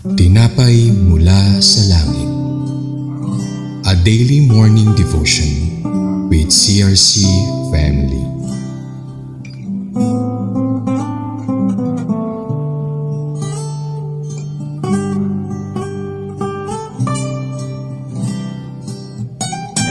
Tinapay mula sa langit. A daily morning devotion with CRC family.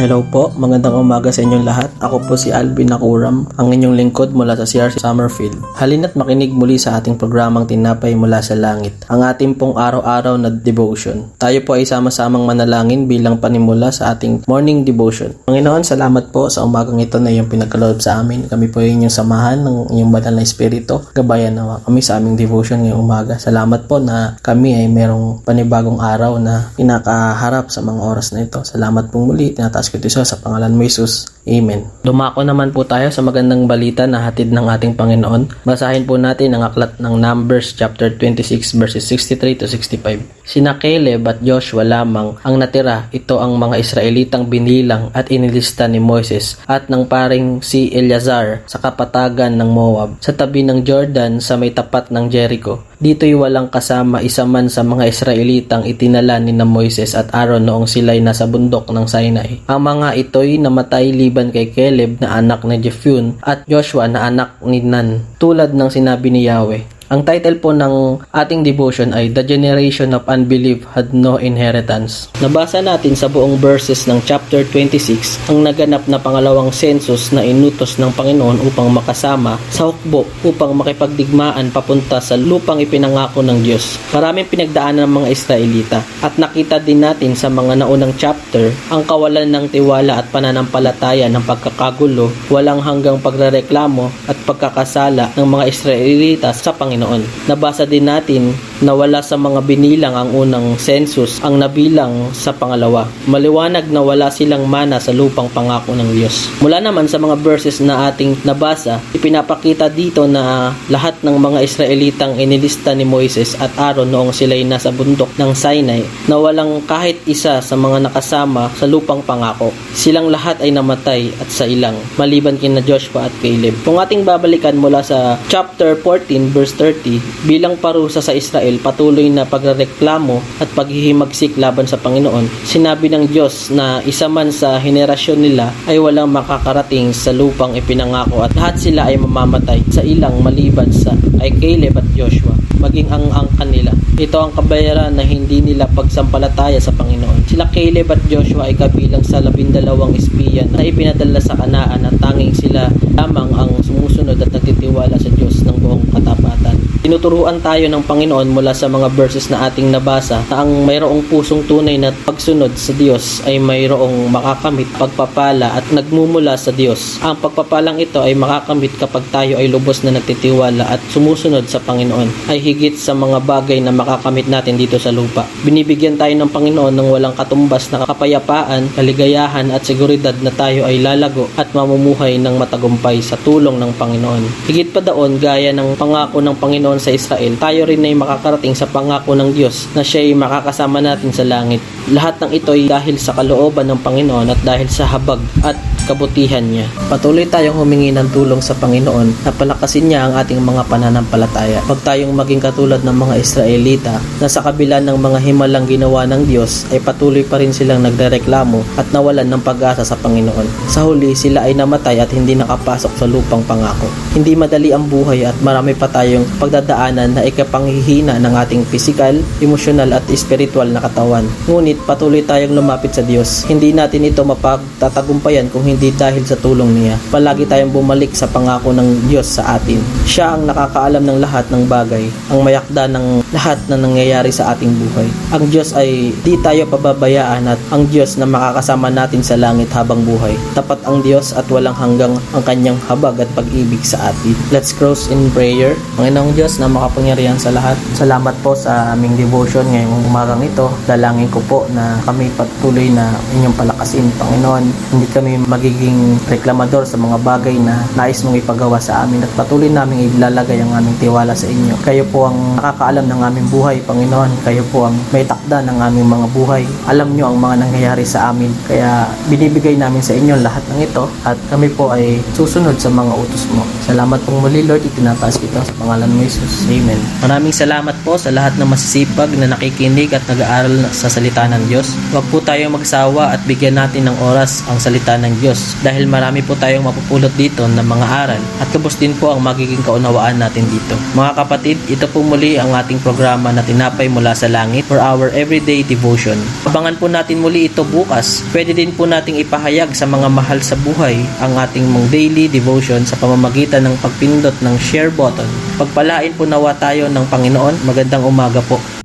Hello po, magandang umaga sa inyong lahat. Ako po si Alvin Nakuram, ang inyong lingkod mula sa CRC Summerfield. Halina't makinig muli sa ating programang Tinapay mula sa Langit, ang ating pong araw-araw na devotion. Tayo po ay sama-samang manalangin bilang panimula sa ating morning devotion. Panginoon, salamat po sa umagang ito na iyong pinagkaloob sa amin. Kami po ay inyong samahan ng iyong banal na espiritu. Gabayan nawa kami sa aming devotion ngayong umaga. Salamat po na kami ay merong panibagong araw na pinakaharap sa mga oras na ito. Salamat po muli. Tinataas ko ito sa pangalan mo Jesus. Amen. Dumako naman po tayo sa magandang balita na hatid ng ating Panginoon. Basahin po natin ang aklat ng Numbers chapter 26 verses 63 to 65. Sina Caleb at Joshua lamang ang natira. Ito ang mga Israelitang binilang at inilista ni Moises at ng paring si Eleazar sa kapatagan ng Moab, sa tabi ng Jordan sa may tapat ng Jericho. Dito'y walang kasama isa man sa mga Israelitang itinala ni na Moises at Aaron noong sila'y nasa bundok ng Sinai. Ang mga ito'y namatay liban kay Caleb na anak ni Jephunneh at Joshua na anak ni Nun, tulad ng sinabi ni Yahweh. Ang title po ng ating devotion ay The Generation of Unbelief Had No Inheritance. Nabasa natin sa buong verses ng chapter 26 ang naganap na pangalawang census na inutos ng Panginoon upang makasama sa hukbo upang makipagdigmaan papunta sa lupang ipinangako ng Diyos. Maraming pinagdaanan ng mga Israelita at nakita din natin sa mga naunang chapter ang kawalan ng tiwala at pananampalataya ng pagkakagulo, walang hanggang pagrereklamo at pagkakasala ng mga Israelita sa Panginoon. Nabasa din natin na wala sa mga binilang ang unang census ang nabilang sa pangalawa. Maliwanag na wala silang mana sa lupang pangako ng Diyos. Mula naman sa mga verses na ating nabasa, ipinapakita dito na lahat ng mga Israelitang inilista ni Moises at Aaron noong sila'y nasa bundok ng Sinai na walang kahit isa sa mga nakasama sa lupang pangako. Silang lahat ay namatay at sa ilang, maliban kina Joshua at Caleb. Kung ating babalikan mula sa chapter 14 verse 30, bilang parusa sa Israel patuloy na pagrereklamo at paghihimagsik laban sa Panginoon, sinabi ng Diyos na isa man sa henerasyon nila ay walang makakarating sa lupang ipinangako at lahat sila ay mamamatay sa ilang maliban sa ay Caleb at Joshua, maging ang kanila. Ito ang kabayaran na hindi nila pagsampalataya sa Panginoon. Sila Caleb at Joshua ay kabilang sa 12 espiya na ipinadala sa Kanaan at tanging sila lamang ang sumusunod at nagtitiwala sa Diyos ng buong katapatan. Tinuturuan tayo ng Panginoon mula sa mga verses na ating nabasa na ang mayroong pusong tunay na pagsunod sa Diyos ay mayroong makakamit pagpapala at nagmumula sa Diyos. Ang pagpapalang ito ay makakamit kapag tayo ay lubos na nagtitiwala at sumusunod sa Panginoon, ay higit sa mga bagay na makakamit natin dito sa lupa. Binibigyan tayo ng Panginoon ng walang katumbas na kapayapaan, kaligayahan at seguridad na tayo ay lalago at mamumuhay ng matagumpay sa tulong ng Panginoon. Higit pa daon, gaya ng pangako ng Panginoon sa Israel, tayo rin ay makakarating sa pangako ng Diyos na siya ay makakasama natin sa langit. Lahat ng ito ay dahil sa kalooban ng Panginoon at dahil sa habag at kabutihan niya. Patuloy tayong humingi ng tulong sa Panginoon na palakasin niya ang ating mga pananampalataya. Huwag tayong maging katulad ng mga Israelita na sa kabila ng mga himalang ginawa ng Diyos ay patuloy pa rin silang nagrereklamo at nawalan ng pag-asa sa Panginoon. Sa huli, sila ay namatay at hindi nakapasok sa lupang pangako. Hindi madali ang buhay at marami pa tayong pagdadaanan na ikapanghihina ng ating pisikal, emosyonal at espiritual na katawan. Ngunit patuloy tayong lumapit sa Diyos. Hindi natin ito mapagtatagumpayan kung hindi dahil sa tulong niya. Palagi tayong bumalik sa pangako ng Diyos sa atin. Siya ang nakakaalam ng lahat ng bagay, ang mayakda ng lahat na nangyayari sa ating buhay. Ang Diyos ay di tayo pababayaan at ang Diyos na makakasama natin sa langit habang buhay. Tapat ang Diyos at walang hanggang ang kanyang habag at pag-ibig sa atin. Let's close in prayer. Panginoong Diyos na makapangyarihan sa lahat, salamat po sa aming devotion ngayong umagang ito. Dalangin ko po na kami patuloy na inyong palakasin, Panginoon. Hindi kami magiging reklamador sa mga bagay na nais mong ipagawa sa amin, at patuloy namin ilalagay ang aming tiwala sa inyo. Kayo po ang nakakaalam ng aming buhay, Panginoon. Kayo po ang may takda ng aming mga buhay. Alam nyo ang mga nangyayari sa amin, kaya binibigay namin sa inyo lahat ng ito at kami po ay susunod sa mga utos mo. Salamat pong muli, Lord. Itinataas kita sa pangalan mo, Jesus. Amen. Maraming salamat po sa lahat ng masisipag na nakikinig at nag-aaral sa salita ng Diyos. Huwag po tayong magsawa at bigyan natin ng oras ang salita ng Diyos dahil marami po tayong mapupulot dito ng mga aral at lubos din po ang magiging kaunawaan natin dito. Mga kapatid, ito po muli ang ating programa na Tinapay Mula sa Langit for our everyday devotion. Abangan po natin muli ito bukas. Pwede din po nating ipahayag sa mga mahal sa buhay ang ating mga daily devotion sa pamamagitan ng pagpindot ng share button. Pagpalain po nawa tayo ng Panginoon. Magandang umaga po.